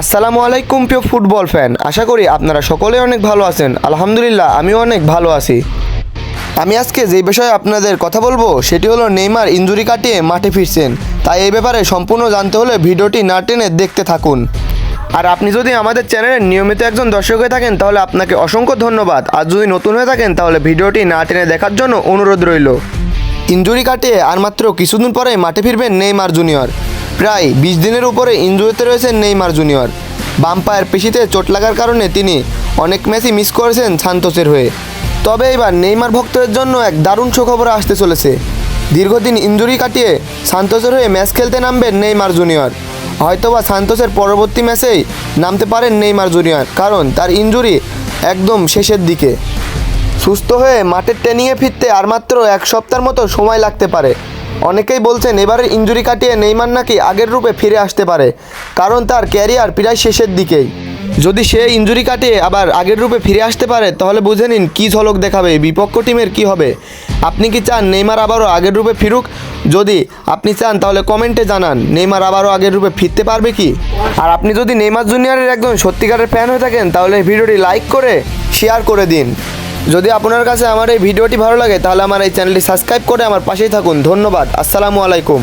আসসালামু আলাইকুম প্রিয় ফুটবল ফ্যান, আশা করি আপনারা সকলেই অনেক ভালো আছেন। আলহামদুলিল্লাহ আমিও অনেক ভালো আছি। আমি আজকে যে বিষয়ে আপনাদের কথা বলবো সেটি হলো নেইমার ইনজুরি কাটিয়ে মাঠে ফিরছেন। তাই এই ব্যাপারে সম্পূর্ণ জানতে হলে ভিডিওটি না টেনে দেখতে থাকুন। আর আপনি যদি আমাদের চ্যানেলের নিয়মিত একজন দর্শক হয়ে থাকেন তাহলে আপনাকে অসংখ্য ধন্যবাদ। আর যদি নতুন হয়ে থাকেন তাহলে ভিডিওটি না টেনে দেখার জন্য অনুরোধ রইল। ইনজুরি কাটিয়ে আর মাত্র কিছুদিন পরে মাঠে ফিরবেন নেইমার জুনিয়র। প্রায় 20 দিনের উপরে ইনজুরিতে রয়েছেন নেইমার জুনিয়র। বাম পায়ের পেশিতে চোট লাগার কারণে তিনি অনেক ম্যাচই মিস করেছেন সান্তোসের হয়ে। তবে এবার নেইমার ভক্তদের জন্য এক দারুণ সুখবর আসতে চলেছে। দীর্ঘদিন ইনজুরি কাটিয়ে সান্তোসের হয়ে ম্যাচ খেলতে নামবেন নেইমার জুনিয়র। হয়তোবা সান্তোসের পরবর্তী ম্যাচেই নামতে পারেন নেইমার জুনিয়র, কারণ তার ইনজুরি একদম শেষের দিকে। সুস্থ হয়ে মাঠের ট্রেনিংয়ে ফিরতে আর মাত্র 1 সপ্তাহের মতো সময় লাগতে পারে। অনেকেই বলছেন এবারের ইনজুরি কাটিয়ে নেইমার নাকি আগের রূপে ফিরে আসতে পারে, কারণ তার ক্যারিয়ার প্রায় শেষের দিকেই। যদি সে ইনজুরি কাটিয়ে আবার আগের রূপে ফিরে আসতে পারে তাহলে বুঝে নিন কী ঝলক দেখাবে বিপক্ষ টিমের কী হবে। আপনি কি চান নেইমার আবারও আগের রূপে ফিরুক? যদি আপনি চান তাহলে কমেন্টে জানান নেইমার আবারও আগের রূপে ফিরতে পারবে কি। আর আপনি যদি নেইমার জুনিয়রের একজন সত্যিকারের ফ্যান হয়ে থাকেন তাহলে ভিডিওটি লাইক করে শেয়ার করে দিন। যদি আপনার কাছে আমার এই ভিডিওটি ভালো লাগে তাহলে আমার এই চ্যানেলটি সাবস্ক্রাইব করে আমার পাশেই থাকুন। ধন্যবাদ। আসসালামু আলাইকুম।